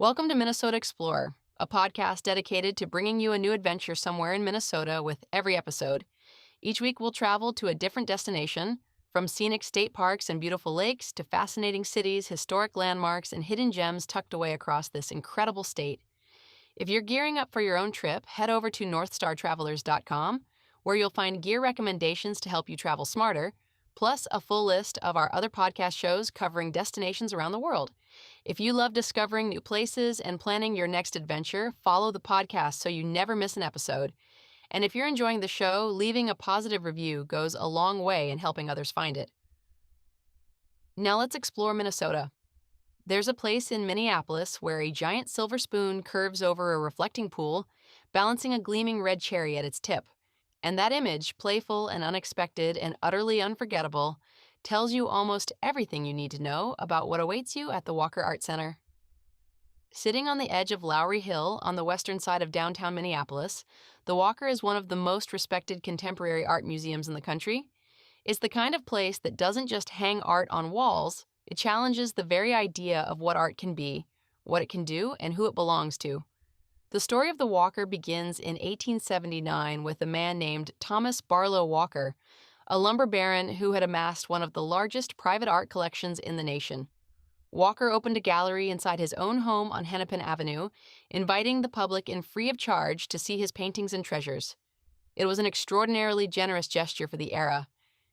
Welcome to Minnesota Explorer, a podcast dedicated to bringing you a new adventure somewhere in Minnesota with every episode. Each week we'll travel to a different destination, from scenic state parks and beautiful lakes to fascinating cities, historic landmarks, and hidden gems tucked away across this incredible state. If you're gearing up for your own trip, head over to northstartravelers.com, where you'll find gear recommendations to help you travel smarter, plus a full list of our other podcast shows covering destinations around the world. If you love discovering new places and planning your next adventure, follow the podcast so you never miss an episode. And if you're enjoying the show, leaving a positive review goes a long way in helping others find it. Now let's explore Minnesota. There's a place in Minneapolis where a giant silver spoon curves over a reflecting pool, balancing a gleaming red cherry at its tip. And that image, playful and unexpected and utterly unforgettable, tells you almost everything you need to know about what awaits you at the Walker Art Center. Sitting on the edge of Lowry Hill on the western side of downtown Minneapolis, the Walker is one of the most respected contemporary art museums in the country. It's the kind of place that doesn't just hang art on walls, it challenges the very idea of what art can be, what it can do, and who it belongs to. The story of the Walker begins in 1879 with a man named Thomas Barlow Walker, a lumber baron who had amassed one of the largest private art collections in the nation. Walker opened a gallery inside his own home on Hennepin Avenue, inviting the public in free of charge to see his paintings and treasures. It was an extraordinarily generous gesture for the era,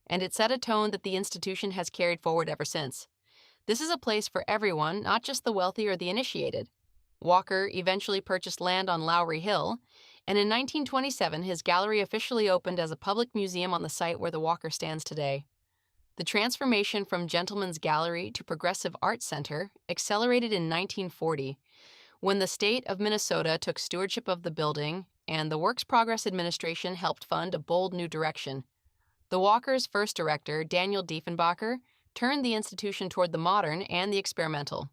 and it set a tone that the institution has carried forward ever since. This is a place for everyone, not just the wealthy or the initiated. Walker eventually purchased land on Lowry Hill, and in 1927 his gallery officially opened as a public museum on the site where the Walker stands today. The transformation from Gentleman's Gallery to Progressive Arts Center accelerated in 1940, when the state of Minnesota took stewardship of the building and the Works Progress Administration helped fund a bold new direction. The Walker's first director, Daniel Diefenbacher, turned the institution toward the modern and the experimental.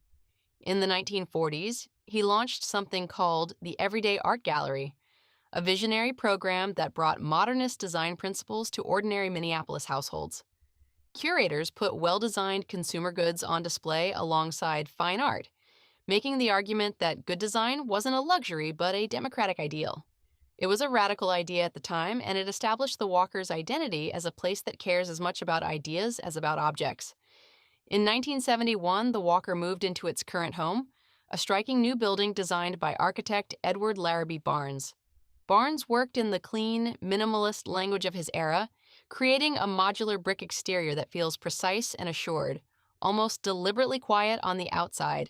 In the 1940s, he launched something called the Everyday Art Gallery, a visionary program that brought modernist design principles to ordinary Minneapolis households. Curators put well-designed consumer goods on display alongside fine art, making the argument that good design wasn't a luxury but a democratic ideal. It was a radical idea at the time, and it established the Walker's identity as a place that cares as much about ideas as about objects. In 1971, the Walker moved into its current home, a striking new building designed by architect Edward Larrabee Barnes. Barnes worked in the clean, minimalist language of his era, creating a modular brick exterior that feels precise and assured, almost deliberately quiet on the outside.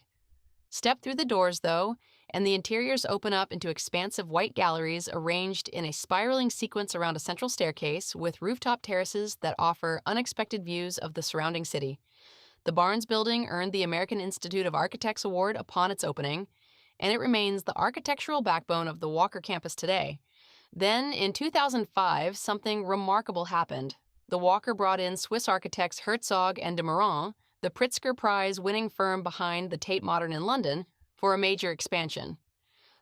Step through the doors, though, and the interiors open up into expansive white galleries arranged in a spiraling sequence around a central staircase with rooftop terraces that offer unexpected views of the surrounding city. The Barnes Building earned the American Institute of Architects Award upon its opening, and it remains the architectural backbone of the Walker campus today. Then, in 2005, something remarkable happened. The Walker brought in Swiss architects Herzog and de Meuron, the Pritzker Prize-winning firm behind the Tate Modern in London, for a major expansion.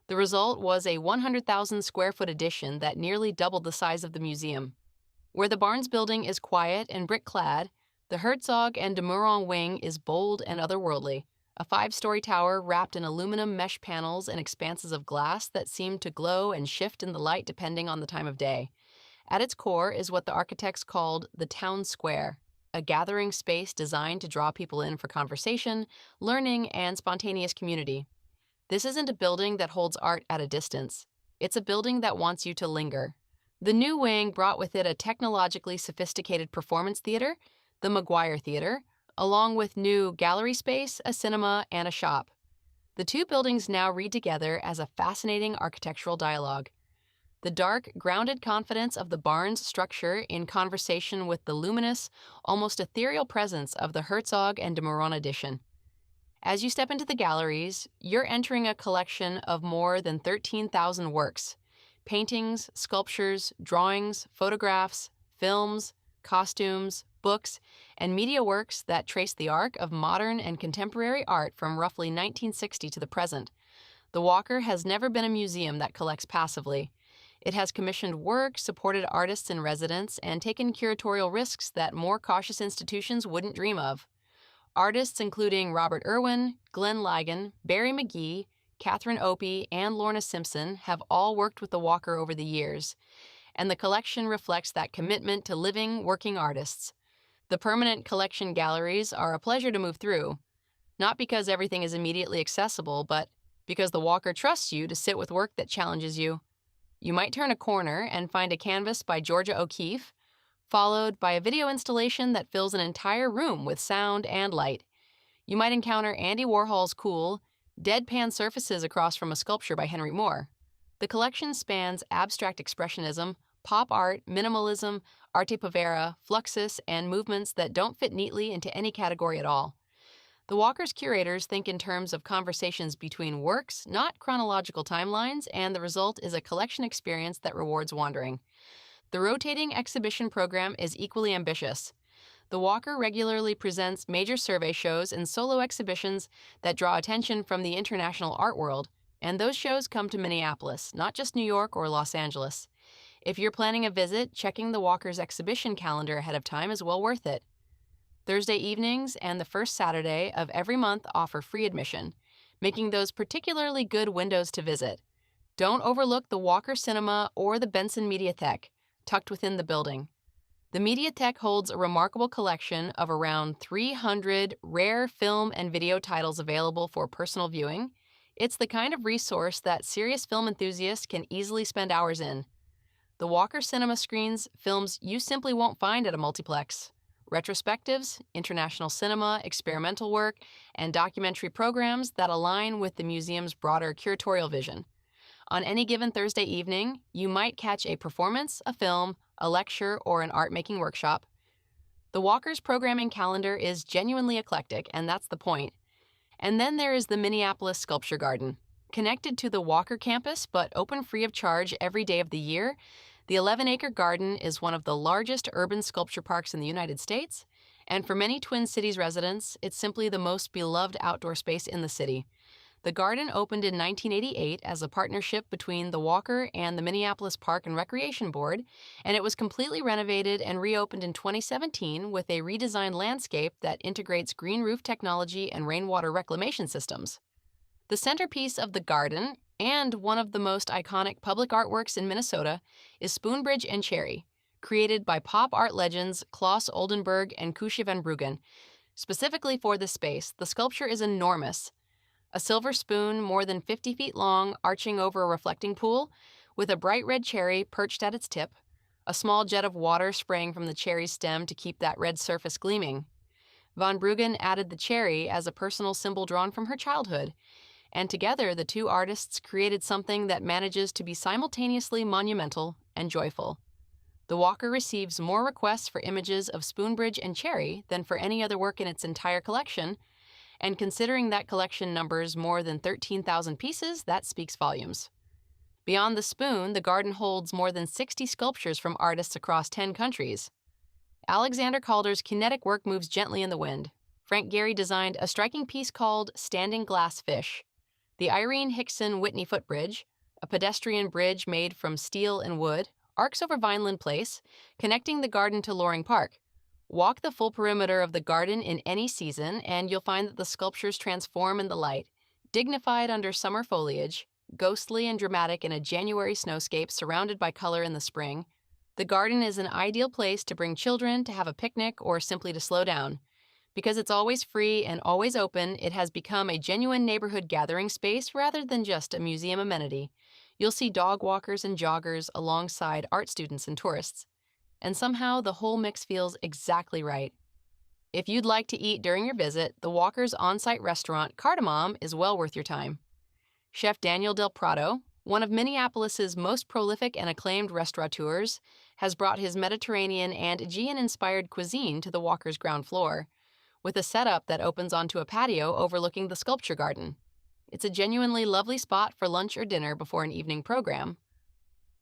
The result was a 100,000-square-foot addition that nearly doubled the size of the museum. Where the Barnes Building is quiet and brick-clad, the Herzog and de Meuron wing is bold and otherworldly, a 5-story tower wrapped in aluminum mesh panels and expanses of glass that seem to glow and shift in the light depending on the time of day. At its core is what the architects called the town square, a gathering space designed to draw people in for conversation, learning, and spontaneous community. This isn't a building that holds art at a distance. It's a building that wants you to linger. The new wing brought with it a technologically sophisticated performance theater, the McGuire Theater, along with new gallery space, a cinema, and a shop. The two buildings now read together as a fascinating architectural dialogue. The dark, grounded confidence of the Barnes structure in conversation with the luminous, almost ethereal presence of the Herzog and de Meuron addition. As you step into the galleries, you're entering a collection of more than 13,000 works: paintings, sculptures, drawings, photographs, films, costumes, books, and media works that trace the arc of modern and contemporary art from roughly 1960 to the present. The Walker has never been a museum that collects passively. It has commissioned work, supported artists in residence, and taken curatorial risks that more cautious institutions wouldn't dream of. Artists including Robert Irwin, Glenn Ligon, Barry McGee, Catherine Opie, and Lorna Simpson have all worked with the Walker over the years, and the collection reflects that commitment to living, working artists. The permanent collection galleries are a pleasure to move through, not because everything is immediately accessible, but because the Walker trusts you to sit with work that challenges you. You might turn a corner and find a canvas by Georgia O'Keeffe, followed by a video installation that fills an entire room with sound and light. You might encounter Andy Warhol's cool, deadpan surfaces across from a sculpture by Henry Moore. The collection spans abstract expressionism, pop art, minimalism, arte povera, fluxus, and movements that don't fit neatly into any category at all. The Walker's curators think in terms of conversations between works, not chronological timelines, and the result is a collection experience that rewards wandering. The rotating exhibition program is equally ambitious. The Walker regularly presents major survey shows and solo exhibitions that draw attention from the international art world, and those shows come to Minneapolis, not just New York or Los Angeles. If you're planning a visit, checking the Walker's exhibition calendar ahead of time is well worth it. Thursday evenings and the first Saturday of every month offer free admission, making those particularly good windows to visit. Don't overlook the Walker Cinema or the Benson Mediathek, tucked within the building. The Mediathek holds a remarkable collection of around 300 rare film and video titles available for personal viewing. It's the kind of resource that serious film enthusiasts can easily spend hours in. The Walker Cinema screens films you simply won't find at a multiplex. Retrospectives, international cinema, experimental work, and documentary programs that align with the museum's broader curatorial vision. On any given Thursday evening, you might catch a performance, a film, a lecture, or an art-making workshop. The Walker's programming calendar is genuinely eclectic, and that's the point. And then there is the Minneapolis Sculpture Garden. Connected to the Walker campus, but open free of charge every day of the year, the 11-acre garden is one of the largest urban sculpture parks in the United States, and for many Twin Cities residents, it's simply the most beloved outdoor space in the city. The garden opened in 1988 as a partnership between the Walker and the Minneapolis Park and Recreation Board, and it was completely renovated and reopened in 2017 with a redesigned landscape that integrates green roof technology and rainwater reclamation systems. The centerpiece of the garden, and one of the most iconic public artworks in Minnesota, is Spoonbridge and Cherry, created by pop art legends Klaus Oldenburg and Kusje van Bruggen. Specifically for this space, the sculpture is enormous. A silver spoon more than 50 feet long arching over a reflecting pool, with a bright red cherry perched at its tip, a small jet of water spraying from the cherry's stem to keep that red surface gleaming. Van Bruggen added the cherry as a personal symbol drawn from her childhood, and together the two artists created something that manages to be simultaneously monumental and joyful. The Walker receives more requests for images of Spoonbridge and Cherry than for any other work in its entire collection, and considering that collection numbers more than 13,000 pieces, that speaks volumes. Beyond the spoon, the garden holds more than 60 sculptures from artists across 10 countries. Alexander Calder's kinetic work moves gently in the wind. Frank Gehry designed a striking piece called Standing Glass Fish. The Irene Hickson Whitney Footbridge, a pedestrian bridge made from steel and wood, arcs over Vineland Place, connecting the garden to Loring Park. Walk the full perimeter of the garden in any season, and you'll find that the sculptures transform in the light, dignified under summer foliage, ghostly and dramatic in a January snowscape surrounded by color in the spring. The garden is an ideal place to bring children, to have a picnic, or simply to slow down. Because it's always free and always open, it has become a genuine neighborhood gathering space rather than just a museum amenity. You'll see dog walkers and joggers alongside art students and tourists. And somehow the whole mix feels exactly right. If you'd like to eat during your visit, the Walker's on-site restaurant, Cardamom, is well worth your time. Chef Daniel Del Prado, one of Minneapolis's most prolific and acclaimed restaurateurs, has brought his Mediterranean and Aegean-inspired cuisine to the Walker's ground floor, with a setup that opens onto a patio overlooking the sculpture garden. It's a genuinely lovely spot for lunch or dinner before an evening program.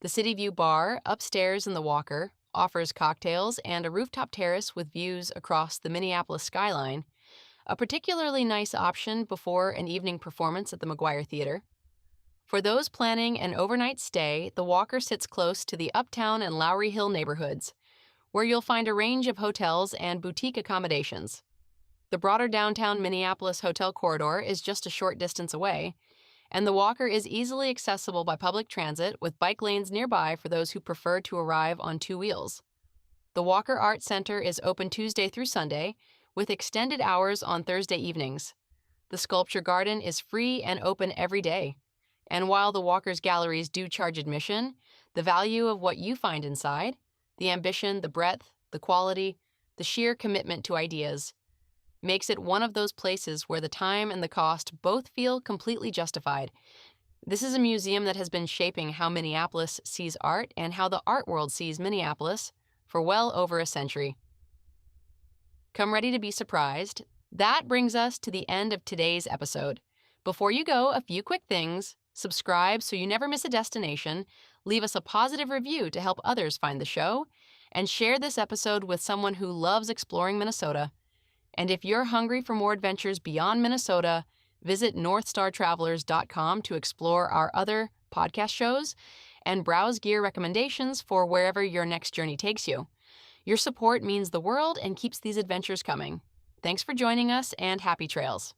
The City View Bar, upstairs in the Walker, offers cocktails and a rooftop terrace with views across the Minneapolis skyline, a particularly nice option before an evening performance at the McGuire Theater. For those planning an overnight stay, the Walker sits close to the Uptown and Lowry Hill neighborhoods, where you'll find a range of hotels and boutique accommodations. The broader downtown Minneapolis hotel corridor is just a short distance away, And the walker is easily accessible by public transit with bike lanes nearby for those who prefer to arrive on two wheels. The Walker Art Center is open Tuesday through Sunday, with extended hours on Thursday evenings. The Sculpture Garden is free and open every day. And while the Walker's galleries do charge admission, the value of what you find inside, the ambition, the breadth, the quality, the sheer commitment to ideas, makes it one of those places where the time and the cost both feel completely justified. This is a museum that has been shaping how Minneapolis sees art and how the art world sees Minneapolis for well over a century. Come ready to be surprised. That brings us to the end of today's episode. Before you go, a few quick things. Subscribe so you never miss a destination, leave us a positive review to help others find the show, and share this episode with someone who loves exploring Minnesota. And if you're hungry for more adventures beyond Minnesota, visit northstartravelers.com to explore our other podcast shows and browse gear recommendations for wherever your next journey takes you. Your support means the world and keeps these adventures coming. Thanks for joining us, and happy trails.